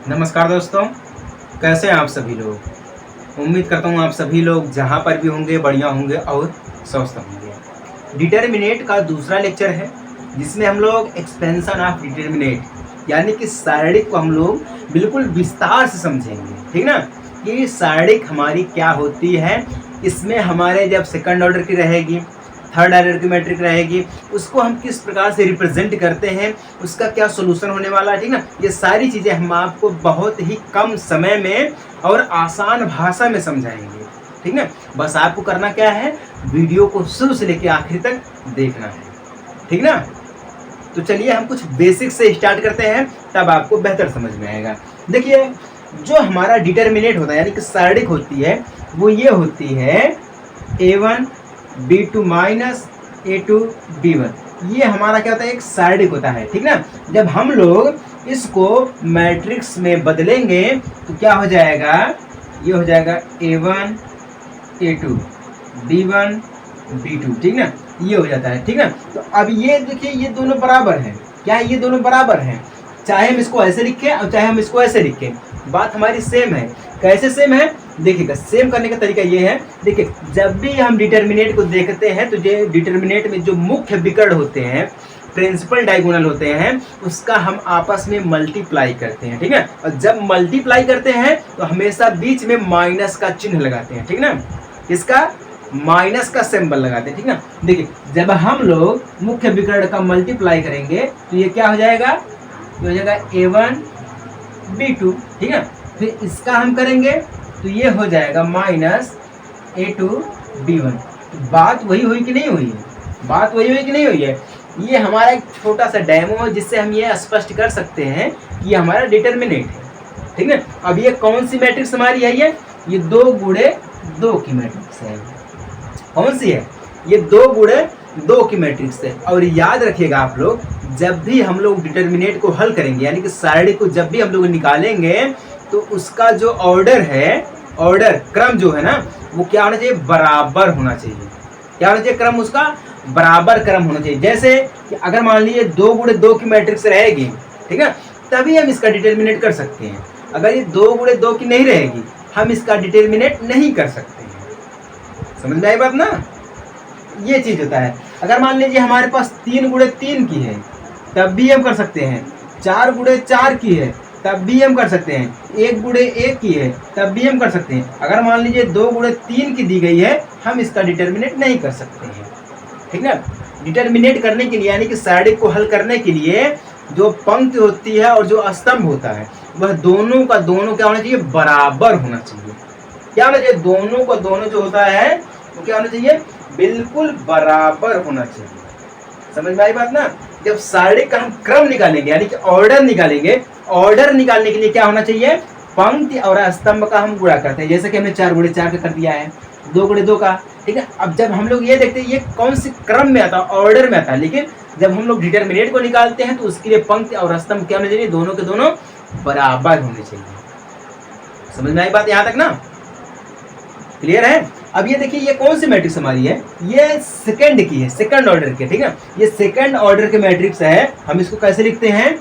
नमस्कार दोस्तों, कैसे हैं आप सभी लोग। उम्मीद करता हूँ आप सभी लोग जहाँ पर भी होंगे बढ़िया होंगे और स्वस्थ होंगे। डिटर्मिनेट का दूसरा लेक्चर है जिसमें हम लोग एक्सपेंशन ऑफ डिटर्मिनेट यानी कि सारणिक को हम लोग बिल्कुल विस्तार से समझेंगे, ठीक ना। कि सारणिक हमारी क्या होती है, इसमें हमारे जब सेकंड ऑर्डर की रहेगी, थर्ड ऑर्डर की मैट्रिक रहेगी, उसको हम किस प्रकार से रिप्रेजेंट करते हैं, उसका क्या सोल्यूशन होने वाला है, ठीक ना। ये सारी चीज़ें हम आपको बहुत ही कम समय में और आसान भाषा में समझाएंगे, ठीक ना। बस आपको करना क्या है, वीडियो को शुरू से लेकर आखिर तक देखना है, ठीक ना। तो चलिए हम कुछ बेसिक से स्टार्ट करते हैं, तब आपको बेहतर समझ में आएगा। देखिए, जो हमारा डिटर्मिनेट होता है यानी कि सारणिक होती है, वो ये होती है a1 b2 minus a2 b1। ये हमारा क्या होता है, एक सारणिक होता है, ठीक ना। जब हम लोग इसको मैट्रिक्स में बदलेंगे तो क्या हो जाएगा, ये हो जाएगा a1 a2 b1 b2, ठीक ना। ये हो जाता है, ठीक ना। तो अब ये देखिए, ये दोनों बराबर हैं। क्या है, ये दोनों बराबर हैं। चाहे हम इसको ऐसे लिखें और चाहे हम इसको ऐसे लिखें, बात हमारी सेम है। कैसे सेम है, देखिएगा। सेम करने का तरीका ये है, देखिए, जब भी हम डिटर्मिनेट को देखते हैं तो ये डिटर्मिनेट में जो मुख्य विकर्ण होते हैं, प्रिंसिपल डायगोनल होते हैं, उसका हम आपस में मल्टीप्लाई करते हैं, ठीक है। और जब मल्टीप्लाई करते हैं तो हमेशा बीच में माइनस का चिन्ह लगाते हैं, ठीक ना। इसका माइनस का सिंबल लगाते हैं, ठीक ना। देखिए, जब हम लोग मुख्य विकर्ण का मल्टीप्लाई करेंगे तो ये क्या हो जाएगा, ये हो जाएगा a1 b2, ठीक है। फिर इसका हम करेंगे तो ये हो जाएगा माइनस a2 b1। बात वही हुई कि नहीं हुई है, बात वही हुई कि नहीं हुई है। ये हमारा एक छोटा सा डेमो है जिससे हम ये स्पष्ट कर सकते हैं कि ये हमारा डिटर्मिनेट है, ठीक है। अब ये कौन सी मैट्रिक्स हमारी है, ये 2 गुणे 2 की मैट्रिक्स है। कौन सी है, ये 2 गुणे 2 की मैट्रिक्स है। और याद रखिएगा आप लोग, जब भी हम लोग डिटर्मिनेट को हल करेंगे यानी कि सारणी को जब भी हम लोग निकालेंगे तो उसका जो ऑर्डर है, ऑर्डर क्रम जो है ना, वो क्या होना चाहिए, बराबर होना चाहिए। क्या होना चाहिए, क्रम उसका बराबर क्रम होना चाहिए। जैसे कि अगर मान लीजिए 2 गुणे 2 की मैट्रिक्स रहेगी, ठीक है, तभी हम इसका डिटर्मिनेट कर सकते हैं। अगर ये 2 गुणे 2 की नहीं रहेगी, हम इसका डिटर्मिनेट नहीं कर सकते हैं। समझ में आई बात ना। ये चीज होता है। अगर मान लीजिए हमारे पास 3 गुणे 3 की है, तब भी हम कर सकते हैं। 4 गुणे 4 की है, तब भी हम कर सकते हैं। 1 गुणे 1 की है, तब भी हम कर सकते हैं। अगर मान लीजिए 2 गुणे 3 की दी गई है, हम इसका डिटर्मिनेट नहीं कर सकते हैं, ठीक ना। डिटर्मिनेट करने के लिए यानी कि सारणी को हल करने के लिए जो पंक्ति होती है और जो स्तंभ होता है, वह दोनों का दोनों क्या होना चाहिए, बराबर होना चाहिए। क्या होना चाहिए, दोनों का दोनों जो होता है वो क्या होना चाहिए, बिल्कुल बराबर होना चाहिए। समझ में आई बात ना। जब सारणी का हम क्रम निकालेंगे यानी कि ऑर्डर निकालेंगे, ऑर्डर निकालने के लिए क्या होना चाहिए, पंक्ति और स्तंभ का हम गुणा करते हैं। जैसे कि हमने 4 गुणे 4 का कर दिया है, 2 गुणे 2 का, ठीक है। अब जब हम लोग ये देखते हैं ये कौन सी क्रम में आता है, ऑर्डर में आता है, लेकिन जब हम लोग डिटर्मिनेट को निकालते हैं तो उसके लिए पंक्ति और स्तंभ क्या होने चाहिए, दोनों के दोनों बराबर होने चाहिए। समझ में आई बात यहाँ तक ना, क्लियर है। अब ये देखिए, ये कौन सी मैट्रिक्स हमारी है, ये सेकंड की है, सेकंड ऑर्डर की, ठीक है। ये सेकंड ऑर्डर की मैट्रिक्स है। हम इसको कैसे लिखते हैं,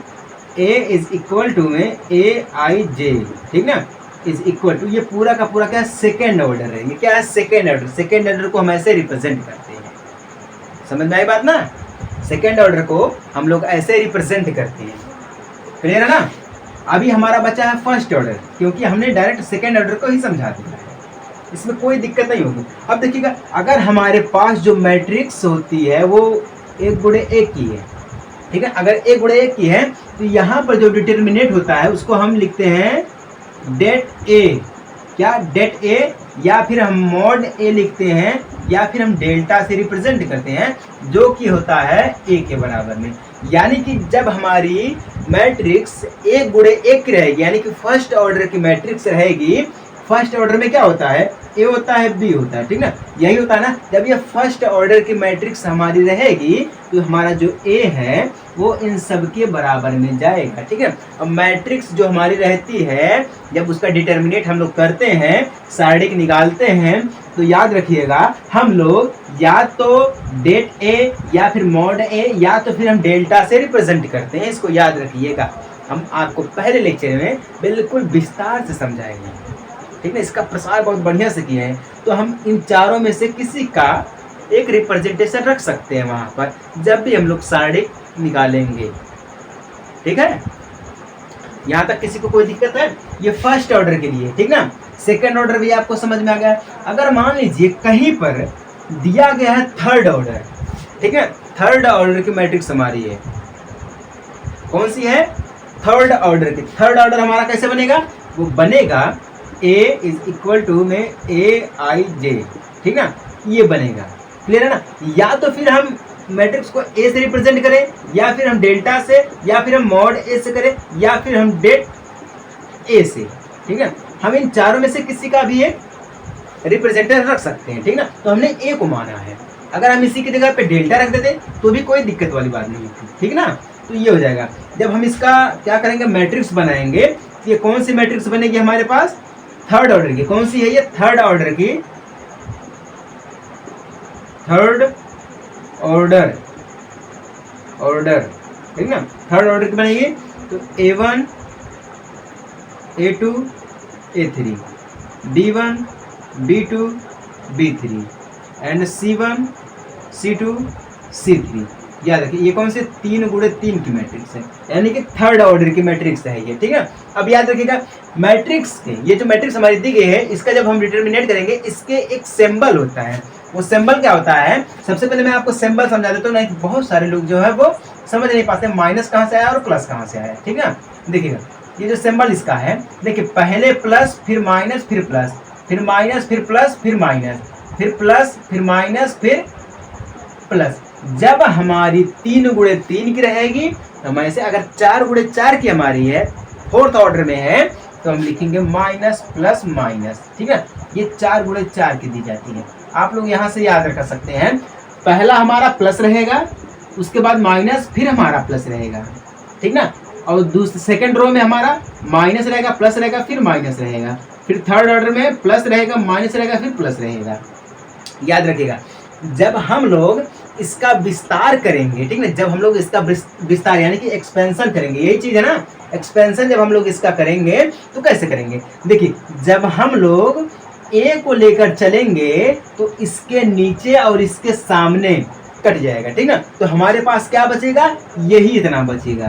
a इज इक्वल टू में aij, ठीक ना, इज इक्वल टू, ये पूरा का पूरा क्या है, सेकंड ऑर्डर है। ये क्या है, सेकंड ऑर्डर। सेकंड ऑर्डर को हम ऐसे रिप्रेजेंट करते हैं। समझ में आई बात ना। सेकंड ऑर्डर को हम लोग ऐसे रिप्रेजेंट करते हैं, क्लियर है ना। अभी हमारा बचा है फर्स्ट ऑर्डर, क्योंकि हमने डायरेक्ट सेकंड ऑर्डर को ही समझा दिया है, इसमें कोई दिक्कत नहीं होगी। अब देखिएगा, अगर हमारे पास जो मैट्रिक्स होती है वो 1 गुणे 1 की है, ठीक है। अगर 1 गुणे 1 की है तो यहाँ पर जो डिटर्मिनेट होता है उसको हम लिखते हैं डेट ए। क्या, डेट ए, या फिर हम मॉड ए लिखते हैं, या फिर हम डेल्टा से रिप्रेजेंट करते हैं, जो कि होता है ए के बराबर में। यानी कि जब हमारी मैट्रिक्स 1 गुणे 1 की रहेगी यानी कि फर्स्ट ऑर्डर की मैट्रिक्स रहेगी, फर्स्ट ऑर्डर में क्या होता है, ए होता है, बी होता है, ठीक ना। यही होता है ना, जब ये फर्स्ट ऑर्डर की मैट्रिक्स हमारी रहेगी तो हमारा जो ए है वो इन सब के बराबर में जाएगा, ठीक है। अब मैट्रिक्स जो हमारी रहती है, जब उसका डिटर्मिनेट हम लोग करते हैं, सारणी निकालते हैं, तो याद रखिएगा हम लोग या तो डेट ए या फिर मॉड ए या तो फिर हम डेल्टा से रिप्रेजेंट करते हैं। इसको याद रखिएगा। हम आपको पहले लेक्चर में बिल्कुल विस्तार से समझाएंगे, ठीक है। इसका प्रसार बहुत बढ़िया से किया है। तो हम इन चारों में से किसी का एक रिप्रेजेंटेशन रख सकते हैं वहां पर जब भी हम लोग सारणिक निकालेंगे, ठीक है। यहाँ तक किसी को कोई दिक्कत है? ये फर्स्ट ऑर्डर के लिए, ठीक ना। सेकंड ऑर्डर भी आपको समझ में आ गया। अगर मान लीजिए कहीं पर दिया गया है थर्ड ऑर्डर, ठीक है, थर्ड ऑर्डर की मैट्रिक्स हमारी है, कौन सी है? थर्ड ऑर्डर की। थर्ड ऑर्डर हमारा कैसे बनेगा? वो बनेगा A इज इक्वल टू में AIJ, ठीक ना, ये बनेगा। क्लियर है ना। या तो फिर हम मैट्रिक्स को A से रिप्रेजेंट करें, या फिर हम डेल्टा से, या फिर हम मॉड A से करें, या फिर हम डेट A से, ठीक है। हम इन चारों में से किसी का भी एक रिप्रेजेंटेशन रख सकते हैं, ठीक ना। तो हमने A को माना है। अगर हम इसी की जगह पे डेल्टा रख देते तो भी कोई दिक्कत वाली बात नहीं होती, ठीक ना। तो ये हो जाएगा। जब हम इसका क्या करेंगे, मैट्रिक्स बनाएंगे, तो ये कौन सी मैट्रिक्स बनेगी हमारे पास? थर्ड ऑर्डर की। कौन सी है ये? थर्ड ऑर्डर की, थर्ड ऑर्डर, ठीक ना। थर्ड ऑर्डर की बनेगी तो A1 A2 A3, B1 B2 B3 and C1 C2 C3। याद रखिए ये कौन से 3 की मैट्रिक्स है, यानी कि थर्ड ऑर्डर की मैट्रिक्स है ये, ठीक है। अब याद रखिएगा मैट्रिक्स के ये जो मैट्रिक्स हमारी दी गई है, इसका जब हम डिटर्मिनेट करेंगे, इसके एक सिंबल होता है। वो सिंबल क्या होता है? सबसे पहले मैं आपको सिंबल समझा देता हूँ, नहीं बहुत सारे लोग जो है वो समझ नहीं पाते माइनस कहाँ से आया और प्लस कहाँ से आया, ठीक है। देखिएगा ये जो सिंबल इसका है, देखिए पहले प्लस, फिर माइनस, फिर प्लस, फिर माइनस, फिर प्लस, फिर माइनस, फिर प्लस, फिर माइनस, फिर प्लस। जब हमारी 3 गुणे 3 की रहेगी तो हम ऐसे, अगर 4 गुणे 4 की हमारी है, फोर्थ ऑर्डर में है, तो हम लिखेंगे माइनस प्लस माइनस, ठीक है। ये 4 गुणे 4 की दी जाती है। आप लोग यहाँ से याद रख सकते हैं, पहला हमारा प्लस रहेगा, उसके बाद माइनस, फिर हमारा प्लस रहेगा, ठीक ना। और दूसरे सेकंड रो में हमारा माइनस रहेगा, प्लस रहेगा, फिर माइनस रहेगा, फिर थर्ड ऑर्डर में प्लस रहेगा, माइनस रहेगा, फिर प्लस रहेगा। याद रखिएगा जब हम लोग इसका विस्तार करेंगे, ठीक है, जब हम लोग इसका विस्तार यानी कि एक्सपेंशन करेंगे, यही चीज है ना, एक्सपेंशन जब हम लोग इसका करेंगे तो कैसे करेंगे? देखिए जब हम लोग A को लेकर चलेंगे तो इसके नीचे और इसके सामने कट जाएगा, ठीक ना। तो हमारे पास क्या बचेगा? यही इतना बचेगा।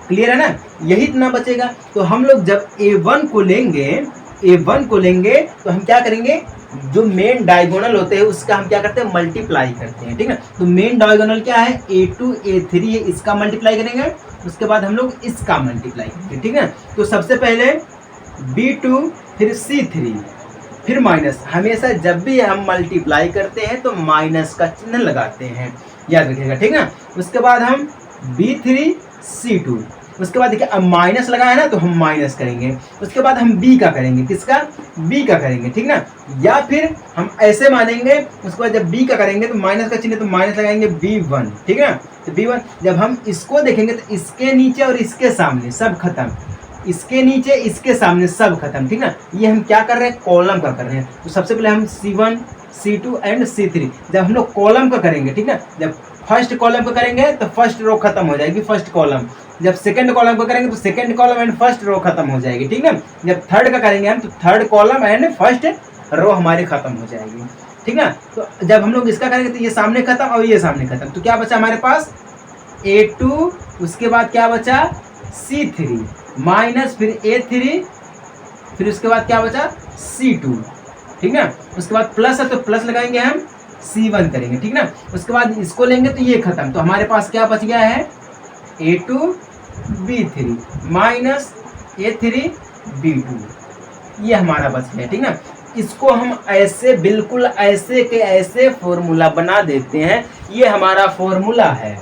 क्लियर है ना, यही इतना बचेगा। तो हम लोग जब A1 को लेंगे तो हम क्या करेंगे? जो मेन डायगोनल होते हैं उसका हम क्या करते हैं? मल्टीप्लाई करते हैं, ठीक है। तो मेन डायगोनल क्या है? A2 A3 है, इसका मल्टीप्लाई करेंगे, उसके बाद हम लोग इसका मल्टीप्लाई करेंगे, ठीक है। तो सबसे पहले B2 फिर C3 फिर माइनस। हमेशा जब भी हम मल्टीप्लाई करते हैं तो माइनस का चिन्ह लगाते हैं, याद रखिएगा, ठीक है। उसके बाद हम B3 C2, उसके बाद देखिए अब माइनस लगा है ना तो हम माइनस करेंगे, उसके बाद हम B का करेंगे, किसका? B का करेंगे, ठीक ना। या फिर हम ऐसे मानेंगे, उसके बाद जब B का करेंगे तो माइनस का चिन्ह तो माइनस लगाएंगे B1, ठीक है। तो B1 जब हम इसको देखेंगे तो इसके नीचे और इसके सामने सब खत्म, इसके नीचे इसके सामने सब खत्म, ठीक ना। ये हम क्या कर रहे हैं? कॉलम का कर रहे हैं। तो सबसे पहले हम C1 C2 एंड C3 जब हम लोग कॉलम का करेंगे, ठीक ना, जब फर्स्ट कॉलम का करेंगे तो फर्स्ट रो खत्म हो जाएगी, फर्स्ट कॉलम। जब सेकंड कॉलम का करेंगे तो second column and first row खत्म हो जाएगी, ठीक ना। जब थर्ड का करेंगे हम तो third column and first row हमारी खत्म हो जाएगी, ठीक ना। तो जब हम लोग इसका करेंगे तो ये सामने खत्म और ये सामने खत्म, तो क्या बचा हमारे पास? A2, उसके बाद क्या बचा? C3 माइनस फिर A3, फिर उसके बाद क्या बचा? C2, ठीक है। उसके बाद प्लस है तो प्लस लगाएंगे, हम C1 करेंगे, ठीक ना। उसके बाद इसको लेंगे तो ये खत्म, तो हमारे पास क्या बच गया है? A2 B3 minus A3 B2, ये हमारा बच गया, ठीक ना। इसको हम ऐसे बिल्कुल ऐसे के ऐसे फॉर्मूला बना देते हैं, ये हमारा फॉर्मूला है,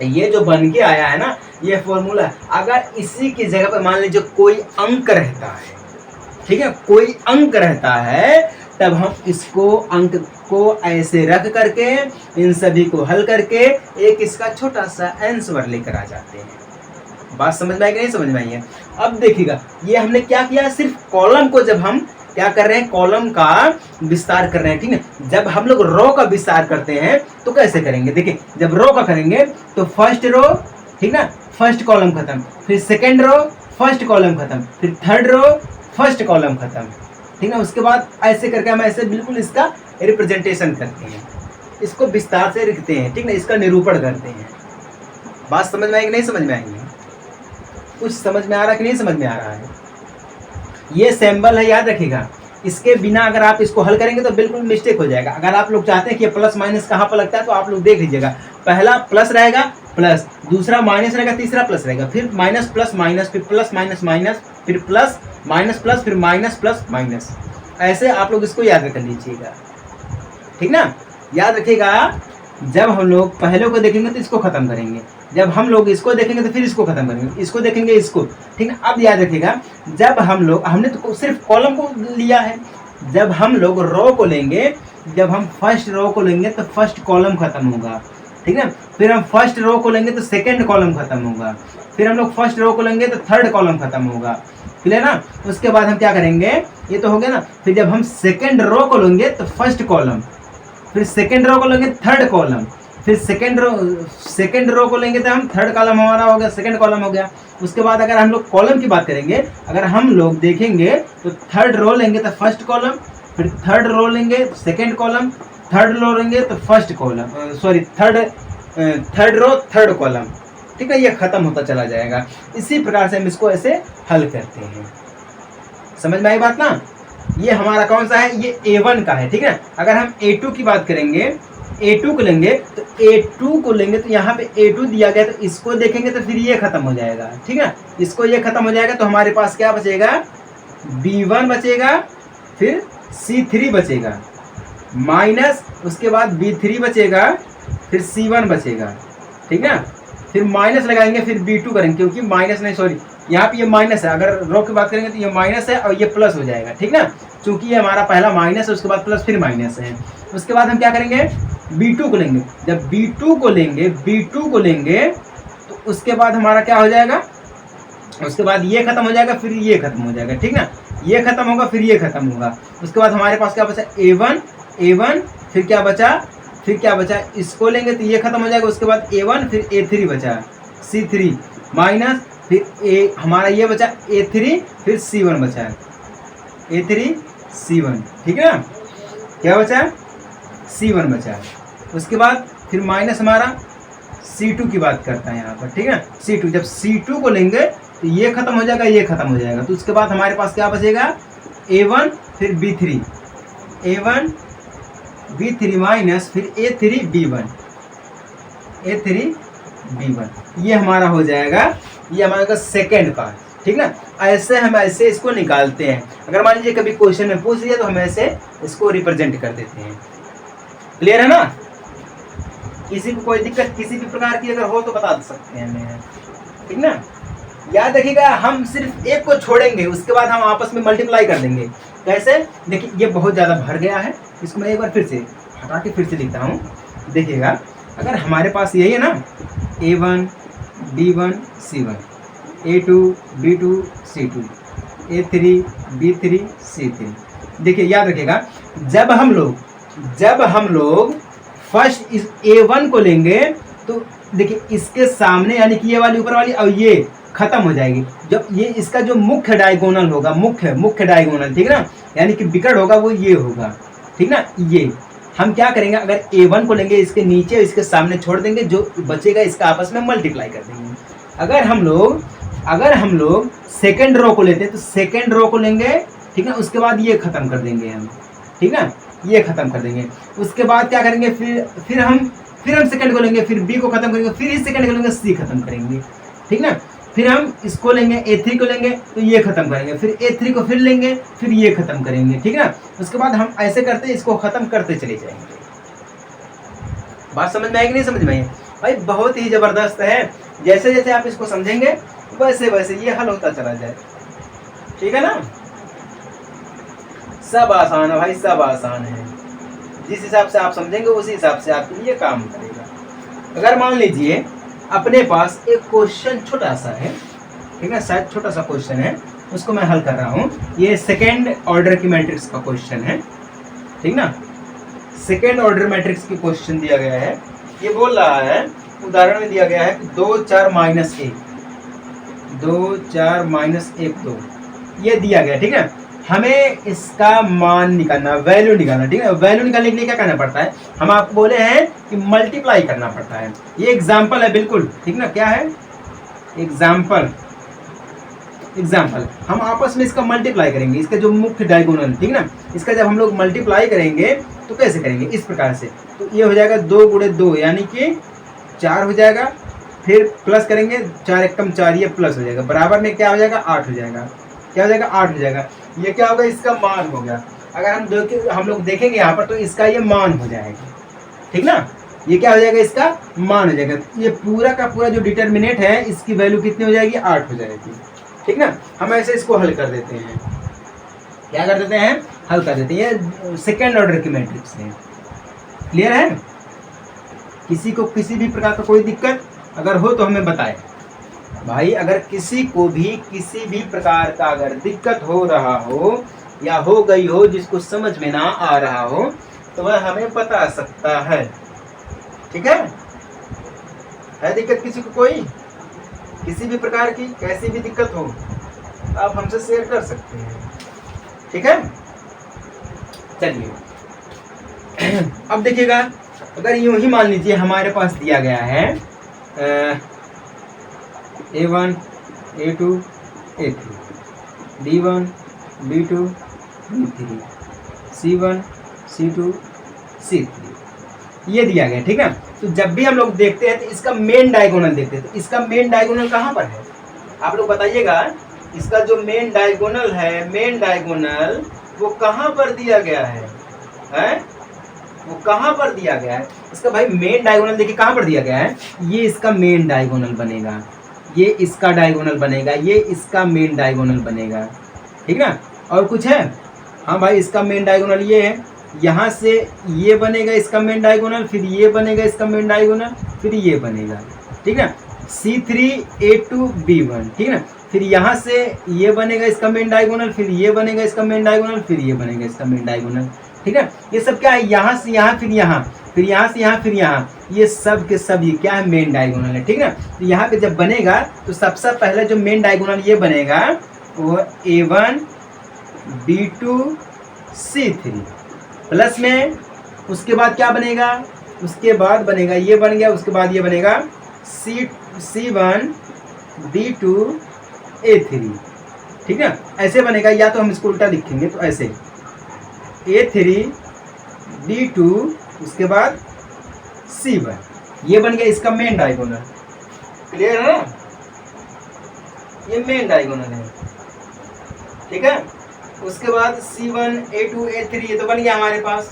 ये जो बन के आया है ना ये फॉर्मूला। अगर इसी की जगह पर मान लीजिए कोई अंक रहता है, ठीक है, कोई अंक रहता है, तब हम इसको अंक को ऐसे रख करके इन सभी को हल करके एक इसका छोटा सा आंसर लेकर आ जाते हैं। बात समझ में आई कि नहीं समझ में आई है? अब देखिएगा ये हमने क्या किया, सिर्फ कॉलम को जब हम क्या कर रहे हैं? कॉलम का विस्तार कर रहे हैं, ठीक है। जब हम लोग रो का विस्तार करते हैं तो कैसे करेंगे? देखिए जब रो का करेंगे तो फर्स्ट रो, ठीक ना, फर्स्ट कॉलम खत्म, फिर सेकेंड रो फर्स्ट कॉलम खत्म, फिर थर्ड रो फर्स्ट कॉलम खत्म, ठीक है। उसके बाद ऐसे करके हम ऐसे बिल्कुल इसका रिप्रेजेंटेशन करते हैं, इसको विस्तार से लिखते हैं, ठीक है, इसका निरूपण करते हैं। बात समझ में आएगी नहीं समझ में आएगी? कुछ समझ में आ रहा है कि नहीं समझ में आ रहा है? ये सिंबल है, याद रखिएगा। इसके बिना अगर आप इसको हल करेंगे तो बिल्कुल मिस्टेक हो जाएगा। अगर आप लोग चाहते हैं कि ये प्लस माइनस कहाँ पर लगता है तो आप लोग देख लीजिएगा। पहला प्लस रहेगा, प्लस, दूसरा माइनस रहेगा, तीसरा प्लस रहेगा, फिर माइनस प्लस माइनस, फिर प्लस माइनस माइनस, फिर प्लस माइनस प्लस, फिर माइनस प्लस माइनस। ऐसे आप लोग इसको याद कर लीजिएगा, ठीक ना। याद रखिएगा, जब हम लोग पहले को देखेंगे तो इसको खत्म करेंगे, जब हम लोग इसको देखेंगे तो फिर इसको खत्म करेंगे, इसको देखेंगे इसको, ठीक है। अब याद रखिएगा, जब हम लोग, हमने तो सिर्फ कॉलम को लिया है, जब हम लोग रो को लेंगे, जब हम फर्स्ट रो को लेंगे तो फर्स्ट कॉलम खत्म होगा, ठीक है। फिर हम फर्स्ट रो को लेंगे तो सेकंड कॉलम खत्म होगा, फिर हम लोग फर्स्ट रो को लेंगे तो थर्ड कॉलम खत्म होगा, क्लियर ना। उसके बाद हम क्या करेंगे, ये तो हो गया ना। फिर जब हम सेकंड रो को लेंगे तो फर्स्ट कॉलम, फिर सेकंड रो को लेंगे थर्ड कॉलम, फिर सेकंड रो को लेंगे तो हम थर्ड कॉलम हमारा हो गया, सेकंड कॉलम हो गया। उसके बाद अगर हम लोग कॉलम की बात करेंगे, अगर हम लोग देखेंगे तो थर्ड रो लेंगे तो फर्स्ट कॉलम, फिर थर्ड रो लेंगे तो सेकंड कॉलम, थर्ड रो लेंगे तो first column, sorry third row third column, ठीक है। ये खत्म होता चला जाएगा। इसी प्रकार से हम इसको ऐसे हल करते हैं। समझ में आई बात ना। ये हमारा कौन सा है, ये A1 का है, ठीक है। अगर हम A2 की बात करेंगे, A2 को लेंगे तो A2 को लेंगे तो यहाँ पे A2 दिया गया, तो इसको देखेंगे तो फिर ये खत्म हो जाएगा, ठीक है। इसको ये खत्म हो जाएगा तो हमारे पास क्या बचेगा, B1 बचेगा, फिर C3 बचेगा, माइनस उसके बाद B3 बचेगा, फिर C1 बचेगा, ठीक है। फिर माइनस लगाएंगे, फिर B2 करेंगे, क्योंकि माइनस नहीं, सॉरी, यहाँ पे ये माइनस है। अगर रो की बात करेंगे तो ये माइनस है और ये प्लस हो जाएगा, ठीक ना। चूंकि ये हमारा पहला माइनस है, उसके बाद प्लस, फिर माइनस है। उसके बाद हम क्या करेंगे, B2 को लेंगे। जब B2 को लेंगे तो उसके बाद हमारा क्या हो जाएगा, उसके बाद ये खत्म हो जाएगा, फिर ये खत्म हो जाएगा, ठीक ना। ये खत्म होगा, फिर ये खत्म होगा। उसके बाद हमारे पास क्या बचा, A1, फिर क्या बचा, इसको लेंगे तो ये खत्म हो जाएगा। उसके बाद A1, फिर A3 बचा, C3 माइनस, फिर हमारा ये बचा A3, फिर C1 बचा, A3 C1, ठीक है ना। क्या बचा, C1 बचा। उसके बाद फिर माइनस हमारा C2 की बात करता है यहाँ पर, ठीक है। C2, जब C2 को लेंगे तो ये खत्म हो जाएगा, ये खत्म हो जाएगा। तो उसके बाद हमारे पास क्या बचेगा, A1, फिर B3, A1 B3 माइनस, फिर A3 B1, ये हमारा हो जाएगा, ये हमारा सेकेंड पार्ट, ठीक ना। ऐसे हम ऐसे इसको निकालते हैं। अगर मान लीजिए कभी क्वेश्चन में पूछ लिया तो हम ऐसे इसको रिप्रेजेंट कर देते हैं। क्लियर है ना। किसी को कोई दिक्कत किसी भी प्रकार की अगर हो तो बता सकते हैं हमें, ठीक ना। याद रखिएगा, हम सिर्फ एक को छोड़ेंगे, उसके बाद हम आपस में मल्टीप्लाई कर देंगे। कैसे, देखिए ये बहुत ज़्यादा भर गया है, इसको मैं एक बार फिर से हटा के फिर से लिखता हूँ। देखिएगा, अगर हमारे पास यही है ना, A1 B1 C1, A2 B2 C2, A3 B3 C3। देखिए याद रखिएगा, जब हम लोग फर्स्ट इस A1 को लेंगे तो देखिए इसके सामने यानी कि ये वाली ऊपर वाली और ये खत्म हो जाएगी। जब ये इसका जो मुख्य डायगोनल होगा, मुख्य डायगोनल, ठीक है ना, यानी कि विकर्ण होगा वो ये होगा, ठीक ना। ये हम क्या करेंगे, अगर A1 को लेंगे, इसके नीचे इसके सामने छोड़ देंगे, जो बचेगा इसका आपस में मल्टीप्लाई कर देंगे। अगर हम लोग सेकंड रो को लेते हैं तो सेकंड रो को लेंगे, ठीक है। उसके बाद ये खत्म कर देंगे हम, ठीक है, ये खत्म कर देंगे। उसके बाद क्या करेंगे, फिर हम सेकंड को लेंगे, फिर B को खत्म करेंगे, फिर इस सेकंड को लेंगे, C खत्म करेंगे, ठीक ना। फिर हम इसको लेंगे, A3 को लेंगे तो ये खत्म करेंगे, फिर A3 को फिर लेंगे, फिर ये खत्म करेंगे, ठीक है ना। उसके बाद हम ऐसे करते इसको खत्म करते चले जाएंगे। बात समझ में आएगी नहीं समझ में आई भाई, बहुत ही जबरदस्त है। जैसे जैसे आप इसको समझेंगे वैसे वैसे ये हल होता चला जाए, ठीक है ना। सब आसान है भाई, सब आसान है। जिस हिसाब से आप समझेंगे उसी हिसाब से आपके लिए काम करेगा। अगर मान लीजिए अपने पास एक क्वेश्चन छोटा सा है, ठीक है, शायद छोटा सा क्वेश्चन है, उसको मैं हल कर रहा हूँ। ये सेकेंड ऑर्डर की मैट्रिक्स का क्वेश्चन है, ठीक ना। सेकेंड ऑर्डर मैट्रिक्स की क्वेश्चन दिया गया है। ये बोल रहा है, उदाहरण में दिया गया है कि 2 4 -1, 2 4 माइनस 1 2, ये दिया गया। ठीक है, हमें इसका मान निकालना, वैल्यू निकालना। ठीक है, वैल्यू निकालने के लिए क्या करना पड़ता है, हम आपको बोले हैं कि मल्टीप्लाई करना पड़ता है। ये एग्जाम्पल है बिल्कुल, ठीक ना, क्या है एग्जाम्पल। एग्जाम्पल हम आपस में इसका मल्टीप्लाई करेंगे, इसका जो मुख्य डायगोनल, ठीक ना, इसका जब हम लोग मल्टीप्लाई करेंगे तो कैसे करेंगे, इस प्रकार से। तो ये हो जाएगा 2 गुणे 2 यानी कि 4 हो जाएगा, फिर प्लस करेंगे 4 एकम 4, ये प्लस हो जाएगा, बराबर में क्या हो जाएगा 8 हो जाएगा। क्या हो जाएगा 8 हो जाएगा। ये क्या होगा, इसका मान हो गया। अगर हम लोग देखेंगे यहाँ पर तो इसका ये मान हो जाएगा। ठीक ना, ये क्या हो जाएगा, इसका मान हो जाएगा। ये पूरा का पूरा जो डिटर्मिनेंट है इसकी वैल्यू कितनी हो जाएगी, 8 हो जाएगी। ठीक ना, हम ऐसे इसको हल कर देते हैं। क्या कर देते हैं, हल कर देते हैं। सेकेंड ऑर्डर की मैट्रिक्स है। क्लियर है, किसी को किसी भी प्रकार का कोई दिक्कत अगर हो तो हमें बताएं भाई। अगर किसी को भी किसी भी प्रकार का अगर दिक्कत हो रहा हो या हो गई हो, जिसको समझ में ना आ रहा हो, तो वह हमें बता सकता है। ठीक है दिक्कत किसी को, कोई किसी भी प्रकार की कैसी भी दिक्कत हो तो आप हमसे शेयर कर सकते हैं। ठीक है, चलिए अब देखिएगा, अगर यूं ही मान लीजिए हमारे पास दिया गया है A1 A2 A3, B1 B2 B3, C1 C2 C3, ये दिया गया। ठीक है, तो जब भी हम लोग देखते हैं तो इसका मेन डायगोनल देखते हैं। तो इसका मेन डायगोनल कहाँ पर है, आप लोग बताइएगा। इसका जो मेन डायगोनल है, मेन डायगोनल वो कहाँ पर दिया गया है, वो कहाँ पर दिया गया है इसका भाई मेन डायगोनल। देखिए कहाँ पर दिया गया है, ये इसका मेन डायगोनल बनेगा, ये इसका डायगोनल बनेगा, ये इसका मेन डायगोनल बनेगा। ठीक ना, और कुछ है, हाँ भाई इसका मेन डायगोनल ये है, यहाँ से ये बनेगा इसका मेन डायगोनल, फिर ये बनेगा इसका मेन डायगोनल, फिर ये बनेगा। ठीक है, C3A2B1, ठीक है ना, फिर यहाँ से ये बनेगा इसका मेन डायगोनल, फिर ये बनेगा इसका मेन डायगोनल, फिर ये बनेगा इसका मेन डायगोनल। ठीक है, ये सब क्या है, यहाँ से यहाँ, फिर यहाँ, फिर यहाँ से यहाँ, फिर यहाँ, ये सब के सब ये क्या है, मेन डायगोनल है। ठीक है, तो यहाँ पे जब बनेगा तो सबसे पहले जो मेन डायगोनल ये बनेगा वो A1 B2 C3 प्लस में, उसके बाद क्या बनेगा, उसके बाद बनेगा ये बन गया, उसके बाद ये बनेगा C1 B2 A3। ठीक है, ऐसे बनेगा, या तो हम इसको उल्टा लिखेंगे तो ऐसे A3 B2 उसके बाद C1, ये बन गया इसका मेन डायगोनल। क्लियर है, ये मेन डायगोनल है। ठीक है, उसके बाद C1 A2 A3 ये तो बन गया हमारे पास,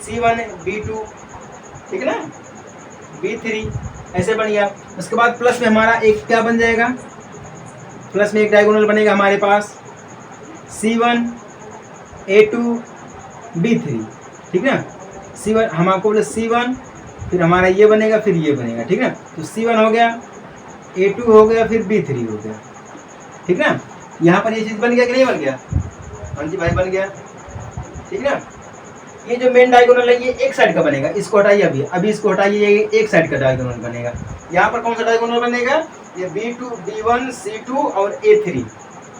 C1 B2, ठीक है ना, B3 ऐसे बन गया। उसके बाद प्लस में हमारा एक क्या बन जाएगा, प्लस में एक डायगोनल बनेगा हमारे पास C1 A2 B3। ठीक है ना, C1 हम आपको बोले C1, फिर हमारा ये बनेगा, फिर ये बनेगा। ठीक है, तो C1 हो गया, A2 हो गया, फिर B3 हो गया। ठीक है ना, यहाँ पर ये चीज़ बन गया कि नहीं बन गया, हाँ जी भाई बन गया। ठीक है ना, ये जो मेन डायगोनल है ये एक साइड का बनेगा, इसको हटाइए, अभी इसको हटाइए, ये एक साइड का डायगोनल बनेगा। यहाँ पर कौन सा डायगोनल बनेगा, ये B2 B1 C2 और A3।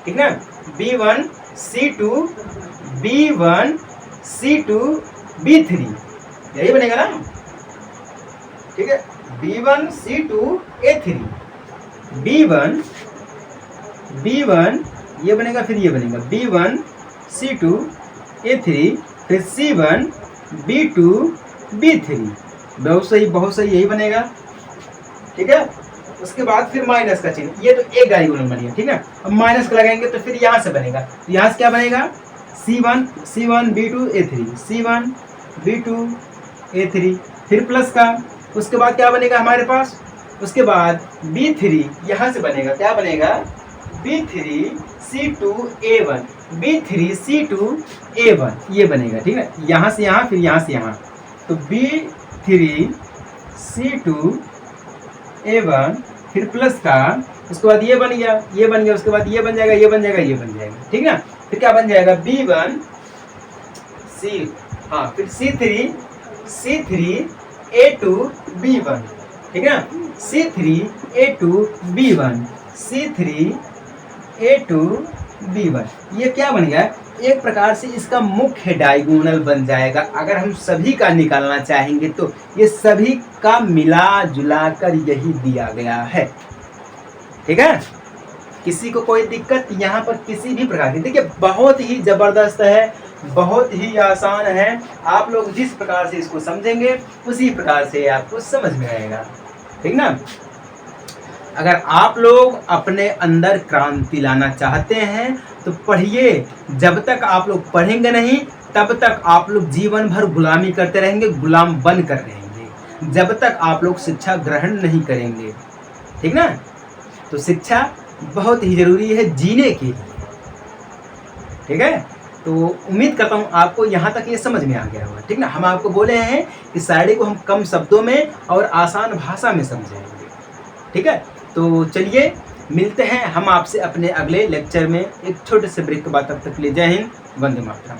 ठीक है, B1 C2 B1 C2 B3 यही बनेगा ना। ठीक है, B1 C2 A3, B1 ये बनेगा, फिर ये बनेगा B1 C2 A3, फिर C1 B2 B3, बहुत सही यही बनेगा। ठीक है, उसके बाद फिर माइनस का चिन्ह, ये तो एक डायगोनल बनेगा। ठीक है, अब माइनस का लगाएंगे तो फिर यहाँ से बनेगा, तो यहाँ से क्या बनेगा, C1 B2 A3, C1 B2 A3, फिर प्लस का, उसके बाद क्या बनेगा हमारे पास, उसके बाद B3 यहाँ से बनेगा, क्या बनेगा B3 C2 A1, B3 C2 A1 ये बनेगा। ठीक है, यहाँ से यहाँ, फिर यहाँ से यहाँ, तो B3 C2 A1, फिर प्लस का, उसके बाद ये बन गया, उसके बाद ये बन जाएगा, ये बन जाएगा, ये बन जाएगा। ठीक है ना, फिर क्या बन जाएगा B1 C, हाँ फिर C3 A2 B1। ठीक है ना, C3 A2 B1, C3A2B1। ये क्या बन गया? एक प्रकार से इसका मुख्य डायगोनल बन जाएगा। अगर हम सभी का निकालना चाहेंगे तो ये सभी का मिला जुला कर यही दिया गया है। ठीक है, किसी को कोई दिक्कत यहाँ पर किसी भी प्रकार की? देखिए बहुत ही जबरदस्त है, बहुत ही आसान है। आप लोग जिस प्रकार से इसको समझेंगे उसी प्रकार से आपको समझ में आएगा। ठीक ना? अगर आप लोग अपने अंदर क्रांति लाना चाहते हैं तो पढ़िए। जब तक आप लोग पढ़ेंगे नहीं तब तक आप लोग जीवन भर गुलामी करते रहेंगे, गुलाम बन कर रहेंगे, जब तक आप लोग शिक्षा ग्रहण नहीं करेंगे। ठीक ना? तो शिक्षा बहुत ही जरूरी है जीने के लिए। ठीक है, तो उम्मीद करता हूँ आपको यहाँ तक ये समझ में आ गया होगा। ठीक ना? हम आपको बोले हैं कि शायरी को हम कम शब्दों में और आसान भाषा में समझाएंगे। ठीक है, तो चलिए मिलते हैं हम आपसे अपने अगले लेक्चर में एक छोटे से ब्रेक के बाद। तब तक के लिए जय हिंद, वंदे मातरम।